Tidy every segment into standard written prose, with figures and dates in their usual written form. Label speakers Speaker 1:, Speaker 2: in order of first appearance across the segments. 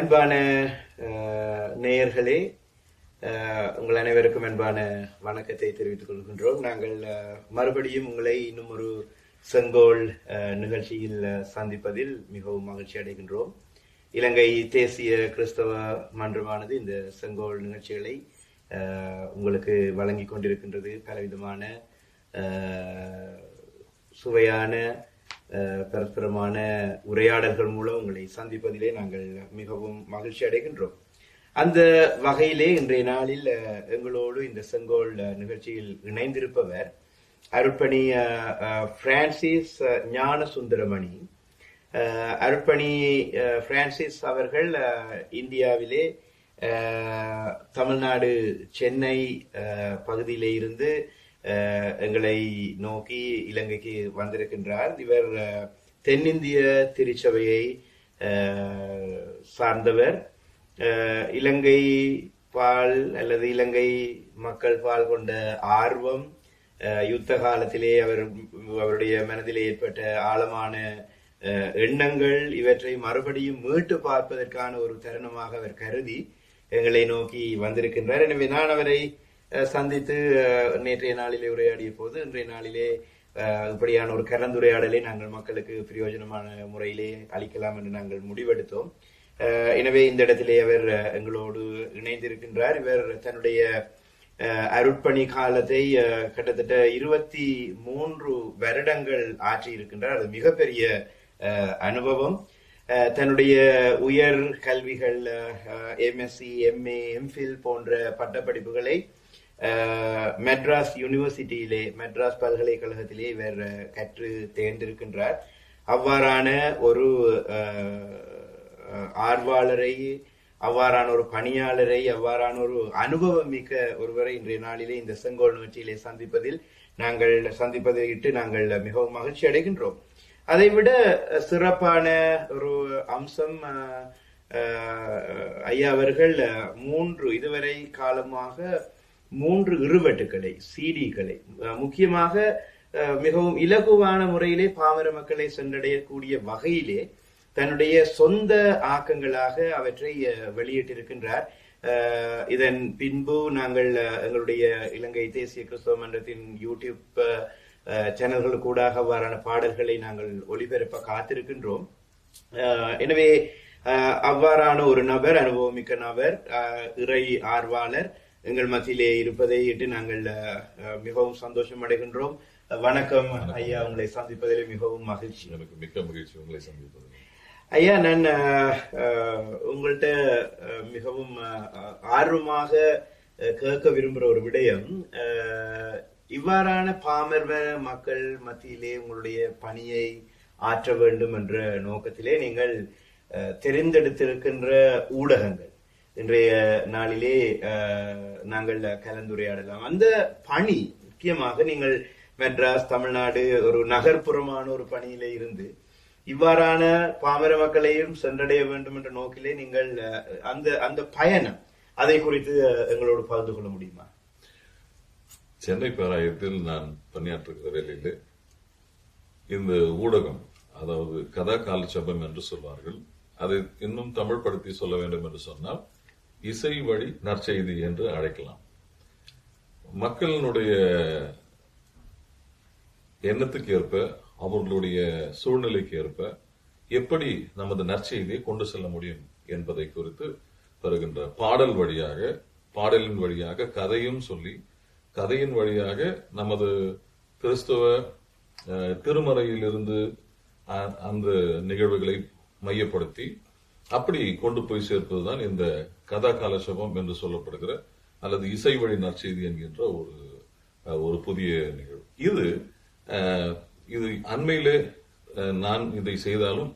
Speaker 1: அன்பான நேயர்களே, உங்கள் அனைவருக்கும் அன்பான வணக்கத்தை தெரிவித்துக் கொள்கின்றோம். நாங்கள் மறுபடியும் உங்களை இன்னும் ஒரு செங்கோல் நிகழ்ச்சியில் சந்திப்பதில் மிகவும் மகிழ்ச்சி அடைகின்றோம். இலங்கை தேசிய கிறிஸ்தவ மன்றமானது இந்த செங்கோல் நிகழ்ச்சிகளை உங்களுக்கு வழங்கி கொண்டிருக்கின்றது. பலவிதமான சுவையான பரஸ்பரமான உரையாடல்கள் மூலம் உங்களை சந்திப்பதிலே நாங்கள் மிகவும் மகிழ்ச்சி அடைகின்றோம். அந்த வகையிலே இன்றைய நாளில் எங்களோடு இந்த செங்கோல் நிகழ்ச்சியில் இணைந்திருப்பவர் அருட்பணி பிரான்சிஸ் ஞான சுந்தரமணி. அருட்பணி பிரான்சிஸ் அவர்கள் இந்தியாவிலே தமிழ்நாடு சென்னை பகுதியிலே இருந்து எங்களை நோக்கி இலங்கைக்கு வந்திருக்கின்றார். இவர் தென்னிந்திய திருச்சபையை சார்ந்தவர். இலங்கை பால் அல்லது இலங்கை மக்கள் பால் கொண்ட ஆர்வம், யுத்த காலத்திலே அவருடைய மனதிலே ஏற்பட்ட ஆழமான எண்ணங்கள், இவற்றை மறுபடியும் மீட்டு பார்ப்பதற்கான ஒரு தருணமாக அவர் கருதி எங்களை நோக்கி வந்திருக்கின்றார். எனவே நான் அவரை சந்தித்து நேற்றைய நாளிலே உரையாடிய போது இன்றைய நாளிலே இப்படியான ஒரு கலந்துரையாடலை நாங்கள் மக்களுக்கு பிரயோஜனமான முறையிலே அளிக்கலாம் என்று நாங்கள் முடிவெடுத்தோம். எனவே இந்த இடத்திலே அவர் எங்களோடு இணைந்திருக்கின்றார். இவர் தன்னுடைய அருட்பணி காலத்தை கிட்டத்தட்ட 23 வருடங்கள் ஆற்றி இருக்கின்றார். அது மிகப்பெரிய அனுபவம். தன்னுடைய உயர் கல்விகள் எம்எஸ்சி, எம்ஏ, எம்ஃபில் போன்ற பட்டப்படிப்புகளை மெட்ராஸ் யூனிவர்சிட்டியிலே, மெட்ராஸ் பல்கலைக்கழகத்திலே இவர் கற்று தேர்ந்திருக்கின்றார். அவ்வாறான ஒரு ஆர்வலரை, அவ்வாறான ஒரு பணியாளரை, அவ்வாறான ஒரு அனுபவம் மிக்க ஒருவரை இன்றைய நாளிலே இந்த செங்கோல் நிகழ்ச்சியிலே சந்திப்பதை இட்டு நாங்கள் மிகவும் மகிழ்ச்சி அடைகின்றோம். அதைவிட சிறப்பான ஒரு அம்சம், ஐயா அவர்கள் இதுவரை காலமாக 3 இருவட்டுக்களை, சிடிக்களை, முக்கியமாக மிகவும் இலகுவான முறையிலே பாமர மக்களை சென்றடையக்கூடிய வகையிலே தன்னுடைய சொந்த ஆக்கங்களாக அவற்றை வெளியிட்டிருக்கின்றார். இதன் பின்பு நாங்கள் எங்களுடைய இலங்கை தேசிய கிறிஸ்தவ மன்றத்தின் யூடியூப் சேனல்களுக்கூடாக அவ்வாறான பாடல்களை நாங்கள் ஒளிபரப்ப காத்திருக்கின்றோம். எனவே அவ்வாறான ஒரு நபர், அனுபவமிக்க நபர், இறை ஆர்வலர் எங்கள் மத்தியிலே இருப்பதை இட்டு நாங்கள் மிகவும் சந்தோஷம் அடைகின்றோம். வணக்கம் ஐயா, உங்களை சந்திப்பதில் மிகவும் மகிழ்ச்சி.
Speaker 2: எனக்கு மிக்க மகிழ்ச்சி உங்களை சந்திப்பது.
Speaker 1: ஐயா, நான் உங்கள்கிட்ட மிகவும் ஆர்வமாக கேட்க விரும்புகிற ஒரு விடயம், இவ்வாறான பாமர மக்கள் மத்தியிலே உங்களுடைய பணியை ஆற்ற வேண்டும் என்ற நோக்கத்திலே நீங்கள் தெரிந்தெடுத்திருக்கின்ற ஊடகங்கள் இன்றைய நாளிலே நாங்கள் கலந்துரையாடலாம். அந்த பணி முக்கியமாக நீங்கள் மெட்ராஸ், தமிழ்நாடு, ஒரு நகர்ப்புறமான ஒரு பணியிலே இருந்து இவ்வாறான பாமர மக்களையும் சென்றடைய வேண்டும் என்ற நோக்கிலே நீங்கள் அந்த பயணம், அதை குறித்து எங்களோடு பகிர்ந்து கொள்ள முடியுமா?
Speaker 2: சென்னை பேராயத்தில் நான் பணியாற்றுகிற வேலையிலே இந்த ஊடகம், அதாவது கதா கால சபம் என்று சொல்வார்கள், அதை இன்னும் தமிழ் படுத்தி சொல்ல வேண்டும் என்று சொன்னால் இசை வழி நற்செய்தி என்று அழைக்கலாம். மக்களினுடைய எண்ணத்துக்கு ஏற்ப, அவர்களுடைய சூழ்நிலைக்கு ஏற்ப எப்படி நமது நற்செய்தியை கொண்டு செல்ல முடியும் என்பதை குறித்து வருகின்ற பாடலின் வழியாக கதையும் சொல்லி, கதையின் வழியாக நமது கிறிஸ்தவ திருமறையிலிருந்து அந்த நிகழ்வுகளை மையப்படுத்தி அப்படி கொண்டு போய் சேர்ப்பதுதான் இந்த கதா காலசபம் என்று சொல்லப்படுகிற அல்லது இசை வழி நற்செய்தி என்கின்ற ஒரு புதிய நிகழ்வு. இது அண்மையிலே நான் இதை செய்தாலும்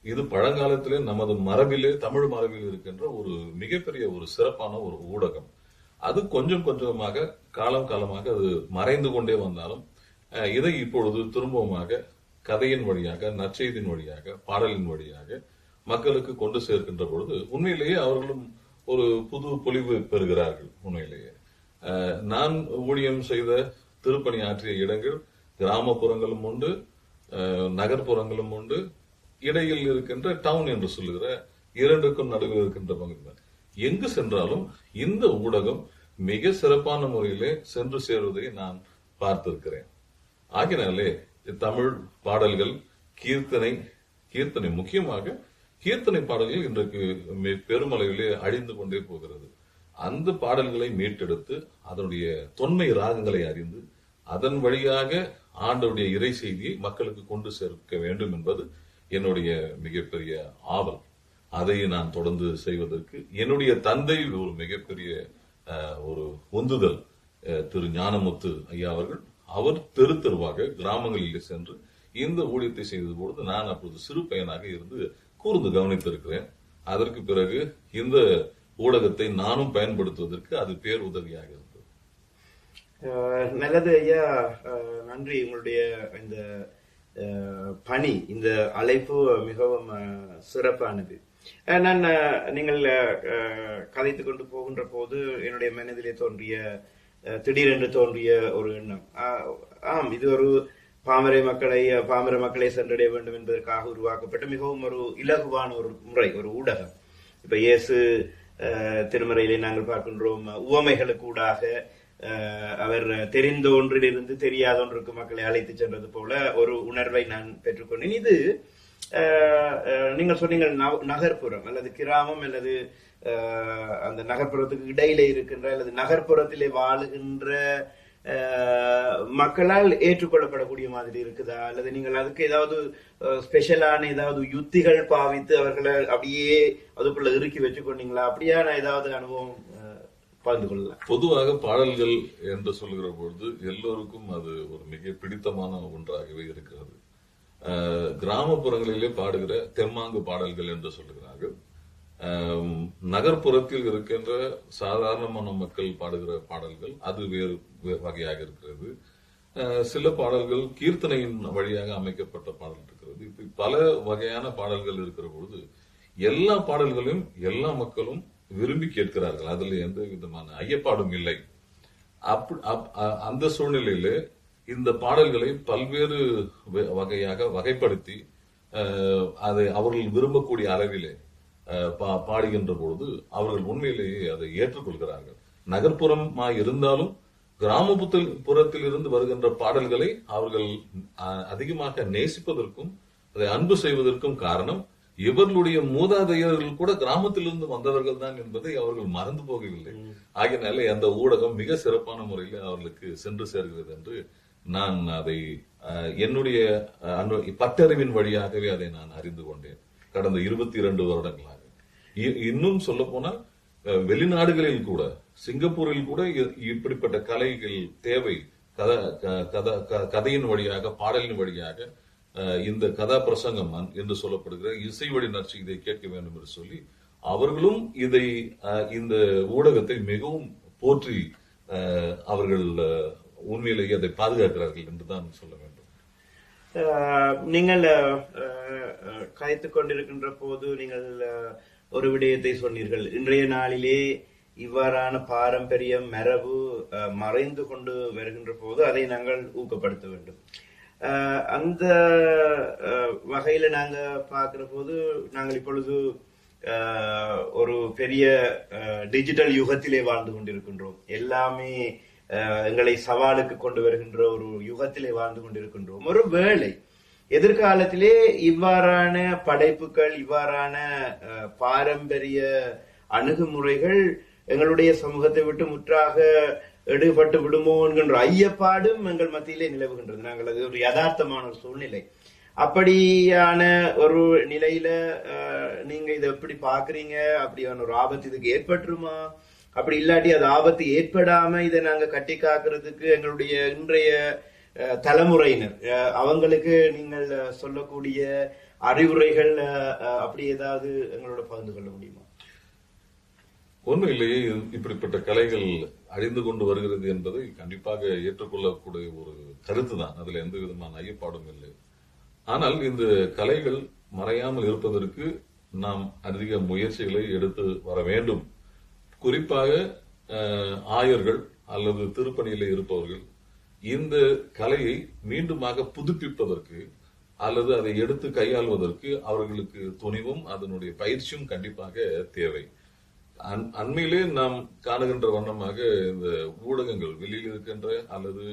Speaker 2: இது பழங்காலத்திலே நமது மரபிலே, தமிழ் மரபில் இருக்கின்ற ஒரு மிகப்பெரிய ஒரு சிறப்பான ஒரு ஊடகம். அது கொஞ்சம் கொஞ்சமாக காலமாக அது மறைந்து கொண்டே வந்தாலும் இதை இப்பொழுது திரும்பவுமாக கதையின் வழியாக, நற்செய்தியின் வழியாக, பாடலின் வழியாக மக்களுக்கு கொண்டு சேர்க்கின்ற பொழுது உண்மையிலேயே அவர்களும் ஒரு புது பொலிவு பெறுகிறார்கள். உண்மையிலேயே நான் ஊழியம் செய்த, திருப்பணி ஆற்றிய இடங்கள் கிராமப்புறங்களும் உண்டு, நகர்ப்புறங்களும் உண்டு, இடையில் இருக்கின்ற டவுன் என்று சொல்லுகிற இரண்டுக்கும் நடுவில் இருக்கின்ற பங்கு. எங்கு சென்றாலும் இந்த ஊடகம் மிக சிறப்பான முறையிலே சென்று சேருவதை நான் பார்த்திருக்கிறேன். ஆகினாலே தமிழ் பாடல்கள், கீர்த்தனை முக்கியமாக கீர்த்தனை பாடல்கள் இன்றைக்கு பெருமளவிலே அழிந்து கொண்டே போகிறது. அந்த பாடல்களை மீட்டெடுத்து அதனுடைய தொன்மை ராகங்களை அறிந்து அதன் வழியாக ஆண்டவருடைய இறை செய்தியை மக்களுக்கு கொண்டு சேர்க்க வேண்டும் என்பது என்னுடைய மிகப்பெரிய ஆவல். அதை நான் தொடர்ந்து செய்வதற்கு என்னுடைய தந்தை ஒரு மிகப்பெரிய ஒரு உந்துதல். திரு ஞானமுத்து ஐயா அவர்கள், அவர் தெரு தெருவாக கிராமங்களிலே சென்று இந்த ஊழியத்தை செய்தது பொழுது நான் அப்போது சிறு பையனாக இருந்து கூர்ந்து கவனித்திருக்கிறேன். அதற்கு பிறகு இந்த ஊடகத்தை நானும் பயன்படுத்துவதற்கு அது பேர் உதவியாக இருந்தது.
Speaker 1: நல்லது ஐயா, நன்றி. உங்களுடைய இந்த பணி, இந்த அழைப்பு மிகவும் சிறப்பானது. நான் நீங்கள் கதைத்துக் கொண்டு போகின்ற போது என்னுடைய மனதிலே திடீரென்று தோன்றிய ஒரு எண்ணம், இது ஒரு பாமர மக்களை சென்றடைய வேண்டும் என்பதற்காக உருவாக்கப்பட்ட மிகவும் ஒரு இலகுவான ஒரு முறை, ஒரு ஊடகம். இப்ப இயேசு திருமறையிலே நாங்கள் பார்க்கின்றோம், உவமைகளுக்கு ஊடாக அவர் தெரிந்த ஒன்றிலிருந்து தெரியாத ஒன்றுக்கு மக்களை அழைத்து சென்றது போல ஒரு உணர்வை நான் பெற்றுக்கொண்டேன். இது நீங்கள் சொன்னீங்கள் நகர்ப்புறம் அல்லது கிராமம் அல்லது அந்த நகர்ப்புறத்துக்கு இடையில இருக்கின்ற அல்லது நகர்ப்புறத்திலே வாழுகின்ற மக்களால் ஏற்றுக்கொள்ளப்படக்கூடிய மாதிரி இருக்குதா, அல்லது நீங்கள் அதுக்கு ஏதாவது ஸ்பெஷலான ஏதாவது யுத்திகள் பாவித்து அவர்களை அப்படியே அதுக்குள்ள இறுக்கி வச்சுக்கொண்டீங்களா? அப்படியான ஏதாவது அனுபவம் பகிர்ந்து கொள்ளலாம்.
Speaker 2: பொதுவாக பாடல்கள் என்று சொல்லுகிற பொழுது எல்லோருக்கும் அது ஒரு மிக பிடித்தமான ஒன்றாகவே இருக்கிறது. கிராமப்புறங்களிலே பாடுகிற தெம்மாங்கு பாடல்கள் என்று சொல்லுகிறார்கள். நகர்ப்புறத்தில் இருக்கின்ற சாதாரணமான மக்கள் பாடுகிற பாடல்கள் அது வேறு வகையாக இருக்கிறது. சில பாடல்கள் கீர்த்தனையின் வழியாக அமைக்கப்பட்ட பாடல் இருக்கிறது. இப்படி பல வகையான பாடல்கள் இருக்கிற பொழுது எல்லா பாடல்களையும் எல்லா மக்களும் விரும்பி கேட்கிறார்கள். அதுல எந்த விதமான ஐயப்பாடும் இல்லை. அந்த சூழ்நிலையில இந்த பாடல்களை பல்வேறு வகையாக வகைப்படுத்தி அதை அவர்கள் விரும்பக்கூடிய அளவிலே பாடுகின்ற பொழுது அவர்கள் உண்மையிலேயே அதை ஏற்றுக்கொள்கிறார்கள். நகர்ப்புறமா இருந்தாலும் கிராமப்புறத்தில் இருந்து வருகின்ற பாடல்களை அவர்கள் அதிகமாக நேசிப்பதற்கும் அதை அன்பு செய்வதற்கும் காரணம் இவர்களுடைய மூதாதையர்கள் கூட கிராமத்திலிருந்து வந்தவர்கள் தான் என்பதை அவர்கள் மறந்து போகவில்லை. ஆகினாலே அந்த ஊடகம் மிக சிறப்பான முறையில் அவர்களுக்கு சென்று சேர்கிறது என்று நான் அதை என்னுடைய பட்டறிவின் வழியாகவே அதை நான் அறிந்து கொண்டேன் கடந்த 22 வருடங்களாக. இன்னும் சொல்ல போனால் வெளிநாடுகளில் கூட, சிங்கப்பூரில் கூட இப்படிப்பட்ட கலைகள் தேவை. கதையின் வழியாக, பாடலின் வழியாக இந்த கதா பிரசங்கம் என்று சொல்லப்படுகிற இசை வழி நற்செய்தியை கேட்க வேண்டும் என்று சொல்லி அவர்களும் இந்த ஊடகத்தை மிகவும் போற்றி அவர்கள் உண்மையிலேயே அதை பாதுகாக்கிறார்கள் என்றுதான் சொல்ல வேண்டும்.
Speaker 1: நீங்கள் கதைத்துக் கொண்டிருக்கின்ற போது நீங்கள் ஒரு விடயத்தை சொன்னீர்கள். இன்றைய நாளிலே இவ்வாறான பாரம்பரியம், மரபு மறைந்து கொண்டு வருகின்ற போது அதை நாங்கள் ஊக்கப்படுத்த வேண்டும். அந்த வகையில நாங்க பார்க்கிற போது நாங்கள் இப்பொழுது ஒரு பெரிய டிஜிட்டல் யுகத்திலே வாழ்ந்து கொண்டிருக்கின்றோம். எல்லாமே எங்களை சவாலுக்கு கொண்டு வருகின்ற ஒரு யுகத்திலே வாழ்ந்து கொண்டிருக்கின்றோம். ஒரு வேளை எதிர்காலத்திலே இவ்வாறான படைப்புகள், இவ்வாறான பாரம்பரிய அணுகுமுறைகள் எங்களுடைய சமூகத்தை விட்டு முற்றாக எடுபட்டு விடுமோ என்கின்ற ஐயப்பாடும் எங்கள் மத்தியிலே நிலவுகின்றது. நாங்கள் அது ஒரு யதார்த்தமான ஒரு சூழ்நிலை. அப்படியான ஒரு நிலையில நீங்க இதை எப்படி பாக்குறீங்க? அப்படியான ஒரு ஆபத்து இதுக்கு ஏற்பட்டுருமா? அப்படி இல்லாட்டி அது ஆபத்து ஏற்படாம இதை நாங்க கட்டி காக்கிறதுக்கு எங்களுடைய இன்றைய தலைமுறையினர் அவங்களுக்கு நீங்கள் சொல்லக்கூடிய அறிவுரைகள் அப்படி ஏதாவது எங்களோட பகிர்ந்து கொள்ள முடியுமா?
Speaker 2: உண்மையிலேயே இப்படிப்பட்ட கலைகள் அழிந்து கொண்டு வருகிறது என்பதை கண்டிப்பாக ஏற்றுக்கொள்ளக்கூடிய ஒரு கருத்து தான். அதுல எந்த விதமான ஐயப்பாடும் இல்லை. ஆனால் இந்த கலைகள் மறையாமல் இருப்பதற்கு நாம் அதிக முயற்சிகளை எடுத்து வர வேண்டும். குறிப்பாக ஆயர்கள் அல்லது திருப்பணியில இருப்பவர்கள் இந்த கலையை மீண்டுமாக புதுப்பிப்பதற்கு அல்லது அதை எடுத்து கையாள்வதற்கு அவர்களுக்கு துணிவும் அதனுடைய பயிற்சியும் கண்டிப்பாக தேவை. அண்மையிலே நாம் காணுகின்ற வண்ணமாக இந்த ஊடகங்கள் வெளியில் இருக்கின்ற அல்லது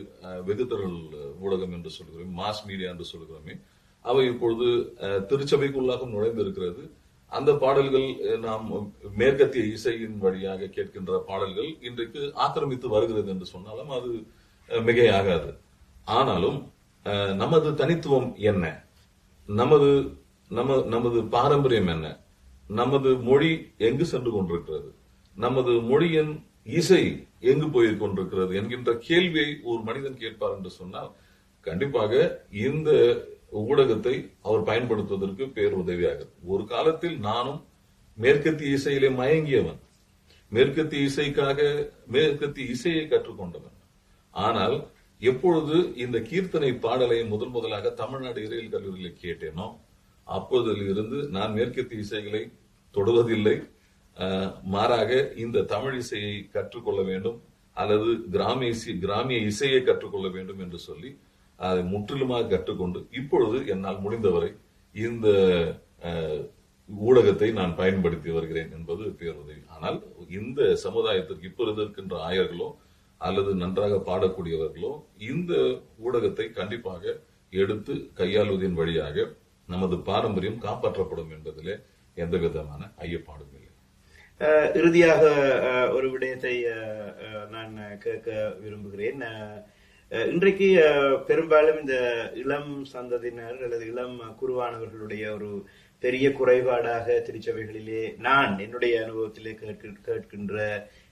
Speaker 2: வெகுதிரள் ஊடகம் என்று சொல்கிறோம், மாஸ் மீடியா என்று சொல்கிறோமே, அவை இப்பொழுது திருச்சபைக்குள்ளாக நுழைந்திருக்கிறது. அந்த பாடல்கள் நாம் மேற்கத்திய இசையின் வழியாக கேட்கின்ற பாடல்கள் இன்றைக்கு ஆக்கிரமித்து வருகிறது என்று சொன்னாலும் அது மிகையாகாது. ஆனாலும் நமது தனித்துவம் என்ன, நமது பாரம்பரியம் என்ன, நமது மொழி எங்கு சென்று கொண்டிருக்கிறது, நமது மொழியின் இசை எங்கு போய் கொண்டிருக்கிறது என்கின்ற கேள்வியை ஒரு மனிதன் கேட்பார் என்று சொன்னால் கண்டிப்பாக இந்த ஊடகத்தை அவர் பயன்படுத்துவதற்கு பேருதவியாக. ஒரு காலத்தில் நானும் மேற்கத்திய இசையிலே மயங்கியவன், மேற்கத்திய இசையை கற்றுக்கொண்டவன். ஆனால் எப்பொழுது இந்த கீர்த்தனை பாடலை முதலாக தமிழ்நாடு இறையியல் கல்லூரியில் கேட்டேனோ அப்போதில் இருந்து நான் மேற்கத்திய இசைகளை தொடுவதில்லை. மாறாக இந்த தமிழ் இசையை கற்றுக்கொள்ள வேண்டும் அல்லது கிராமிய இசையை கற்றுக்கொள்ள வேண்டும் என்று சொல்லி அதை முற்றிலுமாக கற்றுக்கொண்டு இப்பொழுது என்னால் முடிந்தவரை இந்த ஊடகத்தை நான் பயன்படுத்தி வருகிறேன் என்பது பேருதவி. ஆனால் இந்த சமுதாயத்திற்கு இப்பொழுது இருக்கின்ற ஆயர்களோ அல்லது நன்றாக பாடக்கூடியவர்களோ இந்த ஊடகத்தை கண்டிப்பாக எடுத்து கையாளுவதன் வழியாக நமது பாரம்பரியம் காப்பாற்றப்படும் என்பதிலே எந்த விதமான ஐயப்பாடும் இல்லை.
Speaker 1: இறுதியாக ஒரு விடயத்தை நான் கேட்க விரும்புகிறேன். இன்றைக்கு பெரும்பாலும் இந்த இளம் சந்ததியினர் அல்லது இளம் குருவானவர்களுடைய ஒரு பெரிய குறைபாடாக திருச்சபைகளிலே நான் என்னுடைய அனுபவத்திலே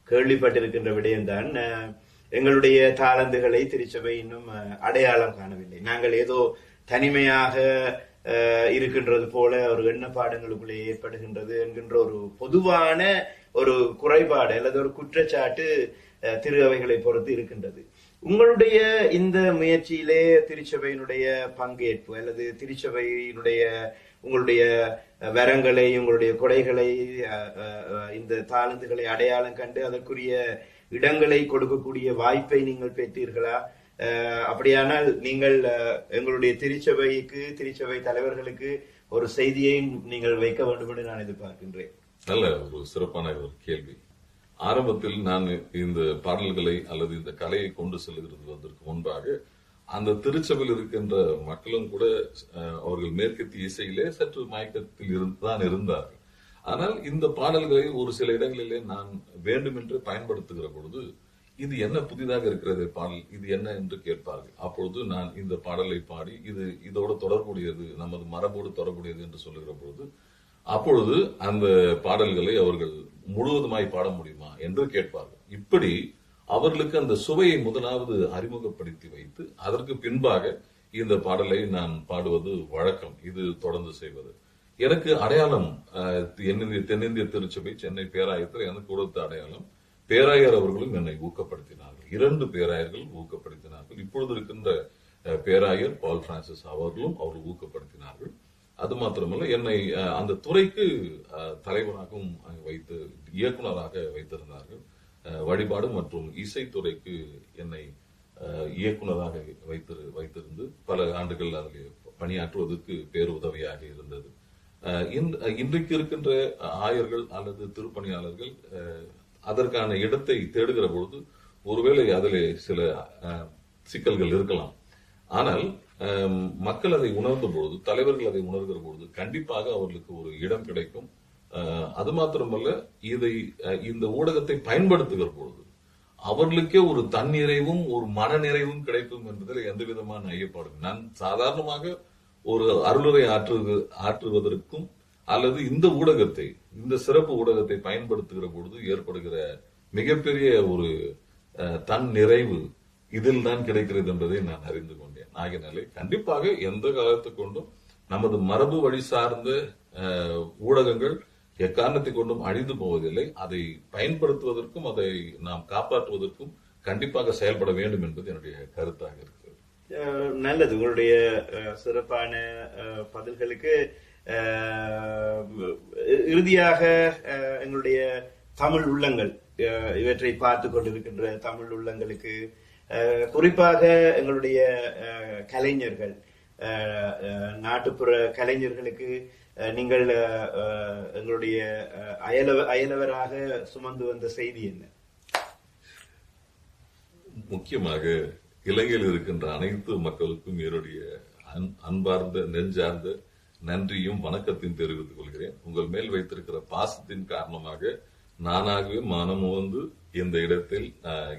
Speaker 1: கேள்விப்பட்டிருக்கின்ற விடயம்தான், எங்களுடைய தாளந்துகளை திருச்சபை இன்னும் அடையாளம் காணவில்லை. நாங்கள் ஏதோ தனிமையாக இருக்கின்றது போல ஒரு எண்ணப்பாடுகளுக்குள்ளே ஏற்படுகின்றது என்கின்ற ஒரு பொதுவான ஒரு குறைபாடு அல்லது ஒரு குற்றச்சாட்டு திரு அவைகளை பொறுத்து இருக்கின்றது. உங்களுடைய இந்த முயற்சியிலே திருச்சபையினுடைய பங்கேற்பு அல்லது திருச்சபையினுடைய உங்களுடைய வரங்களை, உங்களுடைய கொடைகளை, இந்த தாளந்துகளை அடையாளம் கண்டு அதற்குரிய இடங்களை கொடுக்கக்கூடிய வாய்ப்பை நீங்கள் பெற்றீர்களா? அப்படியானால் நீங்கள் எங்களுடைய திருச்சபை தலைவர்களுக்கு ஒரு செய்தியை நீங்கள் வைக்க வேண்டும் என்று நான் எதிர்பார்க்கின்றேன்.
Speaker 2: நல்ல ஒரு சிறப்பான ஒரு கேள்வி. ஆரம்பத்தில் நான் இந்த பாடல்களை அல்லது இந்த கலையை கொண்டு செல்கிறதற்கு முன்பாக அந்த திருச்சபையில் இருக்கின்ற மக்களும் கூட அவர்கள் மேற்கத்திய இசையிலே சற்று மயக்கத்தில் தான் இருந்தார்கள். ஆனால் இந்த பாடல்களை ஒரு சில இடங்களிலே நான் வேண்டுமென்று பயன்படுத்துகிற பொழுது இது என்ன புதிதாக இருக்கிறது பாடல், இது என்ன என்று கேட்பார்கள். அப்பொழுது நான் இந்த பாடலை பாடி இதோட தொடர்புடையது, நமது மரபோடு தொடர்புடையது என்று சொல்லுகிற பொழுது அப்பொழுது அந்த பாடல்களை அவர்கள் முழுவதுமாய் பாட முடியுமா என்று கேட்பார்கள். இப்படி அவர்களுக்கு அந்த சுவையை முதலாவது அறிமுகப்படுத்தி வைத்து அதற்கு பின்பாக இந்த பாடலை நான் பாடுவது வழக்கம். இது தொடர்ந்து செய்வது எனக்கு அடையாளம். தென்னிந்திய திருச்சபை சென்னை பேராயத்தில் எனக்கு கொடுத்த அடையாளம். பேராயர் அவர்களும் என்னை ஊக்கப்படுத்தினார்கள். 2 பேராயர்கள் ஊக்கப்படுத்தினார்கள். இப்பொழுது இருக்கின்ற பேராயர் பால் பிரான்சிஸ் அவர்களும் அவர்கள் ஊக்கப்படுத்தினார்கள். அது மாத்திரமல்ல, என்னை அந்த துறைக்கு தலைவராகவும் வைத்து இயக்குநராக வைத்திருந்தார்கள். வழிபாடு மற்றும் இசைத்துறைக்கு என்னை இயக்குநராக வைத்திருந்து பல ஆண்டுகள் அதில் பணியாற்றுவதற்கு பேருதவியாக இருந்தது. இன்றைக்கு இருக்கின்ற ஆயர்கள் அல்லது திருப்பணியாளர்கள் அதற்கான இடத்தை தேடுகிற பொழுது ஒருவேளை அதிலே சில சிக்கல்கள் இருக்கலாம். ஆனால் மக்கள் அதை உணர்ந்த பொழுது, தலைவர்கள் அதை உணர்கிற பொழுது கண்டிப்பாக அவர்களுக்கு ஒரு இடம் கிடைக்கும். அது மாத்திரமல்ல, இந்த ஊடகத்தை பயன்படுத்துகிற பொழுது அவர்களுக்கே ஒரு தன்னிறைவும் ஒரு மன நிறைவும் கிடைக்கும் என்பதில் எந்த விதமான ஐயப்பாடும். நான் சாதாரணமாக ஒரு அருளுரை ஆற்றுவதற்கும் அல்லது இந்த சிறப்பு ஊடகத்தை பயன்படுத்துகிற பொழுது ஏற்படுகிற மிகப்பெரிய ஒரு தன் நிறைவு இதில் தான் கிடைக்கிறது என்பதை நான் அறிந்து கொண்டேன். ஆகினாலே கண்டிப்பாக எந்த காலத்தை கொண்டும் நமது மரபு வழி சார்ந்த ஊடகங்கள் எக்காரணத்தை கொண்டும் அழிந்து போவதில்லை. அதை பயன்படுத்துவதற்கும் அதை நாம் காப்பாற்றுவதற்கும் கண்டிப்பாக செயல்பட வேண்டும் என்பது என்னுடைய கருத்தாக இருக்கிறது.
Speaker 1: நல்லது. உங்களுடைய சிறப்பான பதில்களுக்கு இறுதியாக எங்களுடைய தமிழ் உள்ளங்கள், இவற்றை பார்த்து கொண்டிருக்கின்ற தமிழ் உள்ளங்களுக்கு, குறிப்பாக எங்களுடைய கலைஞர்கள், நாட்டுப்புற கலைஞர்களுக்கு நீங்கள் எங்களுடைய அயலவராக சுமந்து வந்த செய்தி என்ன?
Speaker 2: முக்கியமாக இலங்கையில் இருக்கின்ற அனைத்து மக்களுக்கும் என்னுடைய அன்பார்ந்த நெஞ்சார்ந்த நன்றியும் வணக்கத்தையும் தெரிவித்துக் கொள்கிறேன். உங்கள் மேல் வைத்திருக்கிற பாசத்தின் காரணமாக நானாகவே மனம் வந்து இந்த இடத்தில்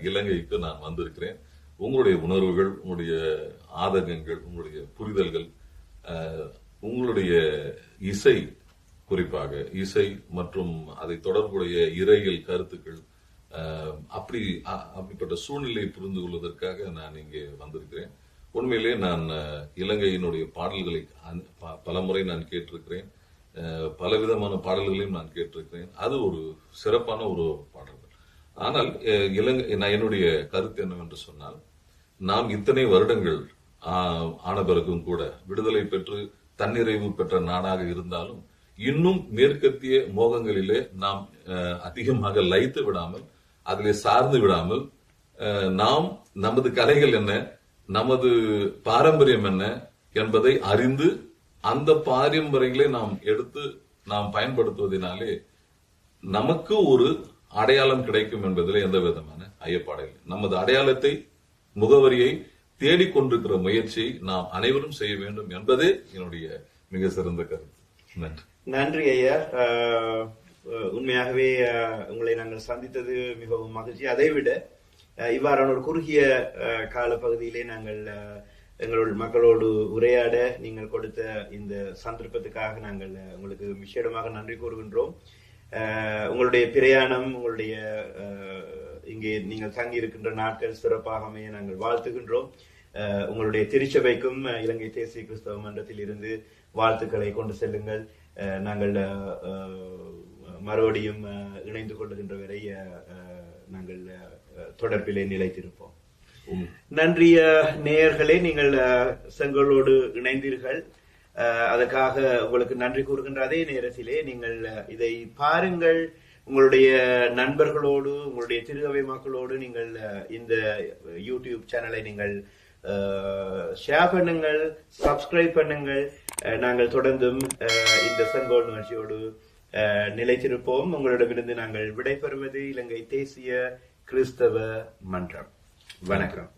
Speaker 2: இலங்கைக்கு நான் வந்திருக்கிறேன். உங்களுடைய உணர்வுகள், உங்களுடைய ஆதங்கங்கள், உங்களுடைய புரிதல்கள், உங்களுடைய இசை, குறிப்பாக இசை மற்றும் அதை தொடர்புடைய இறையியல் கருத்துக்கள், அப்படிப்பட்ட சூழ்நிலையை புரிந்து கொள்வதற்காக நான் இங்கே வந்திருக்கிறேன். உண்மையிலே நான் இலங்கையினுடைய பாடல்களை பலமுறை நான் கேட்டிருக்கிறேன். பலவிதமான பாடல்களையும் நான் கேட்டிருக்கிறேன். அது ஒரு சிறப்பான ஒரு பாடல்கள். ஆனால் என்னுடைய கருத்து என்னவென்று சொன்னால், நாம் இத்தனை வருடங்கள் ஆன பிறகும் கூட விடுதலை பெற்று தன்னிறைவு பெற்ற நாடாக இருந்தாலும் இன்னும் மேற்கத்திய மோகங்களிலே நாம் அதிகமாக லயித்து விடாமல், அதிலே சார்ந்து விடாமல், நாம் நமது கலைகள் என்ன, நமது பாரம்பரியம் என்ன என்பதை அறிந்து அந்த பாரம்பரியங்களை நாம் எடுத்து நாம் பயன்படுத்துவதனாலே நமக்கு ஒரு அடையாளம் கிடைக்கும் என்பதில் எந்த விதமான ஐயப்பாடு இல்லை. நமது அடையாளத்தை, முகவரியை தேடிக்கொண்டிருக்கிற முயற்சியை நாம் அனைவரும் செய்ய வேண்டும் என்பதே என்னுடைய மிக சிறந்த கருத்து. நன்றி.
Speaker 1: நன்றி ஐயா. உண்மையாகவே உங்களை நாங்கள் சந்தித்தது மிகவும் மகிழ்ச்சி. அதைவிட இவ்வாறான ஒரு குறுகிய கால பகுதியிலே நாங்கள் எங்களுடைய மக்களோடு உரையாட நீங்கள் கொடுத்த இந்த சந்தர்ப்பத்துக்காக நாங்கள் உங்களுக்கு விசேடமாக நன்றி கூறுகின்றோம். உங்களுடைய பிரயாணம், உங்களுடைய இங்கே நீங்கள் தங்கி இருக்கின்ற நாட்கள் சிறப்பாக அமைய நாங்கள் வாழ்த்துகின்றோம். உங்களுடைய திருச்சபைக்கும் இலங்கை தேசிய கிறிஸ்தவ மன்றத்தில் இருந்து வாழ்த்துக்களை கொண்டு செல்லுங்கள். நாங்கள் மறுபடியும் இணைந்து கொள்ளுகின்ற வரை நாங்கள் தொடர்பிலே நிலைத்திருப்போம். நன்றி நேயர்களே, நீங்கள் செங்கோலோடு இணைந்தீர்கள். அதற்காக உங்களுக்கு நன்றி கூறுகின்ற அதே நேரத்திலே நீங்கள் இதை பாருங்கள், உங்களுடைய நண்பர்களோடு, உங்களுடைய திருகவை மக்களோடு நீங்கள் இந்த யூடியூப் சேனலை நீங்கள் ஷேர் பண்ணுங்கள், சப்ஸ்கிரைப் பண்ணுங்கள். நாங்கள் தொடர்ந்தும் இந்த செங்கோல் நிகழ்ச்சியோடு நிலைத்திருப்போம். உங்களிடமிருந்து நாங்கள் விடைபெறுவது இலங்கை தேசிய கிறிஸ்தவ மன்றம். வணக்கம்.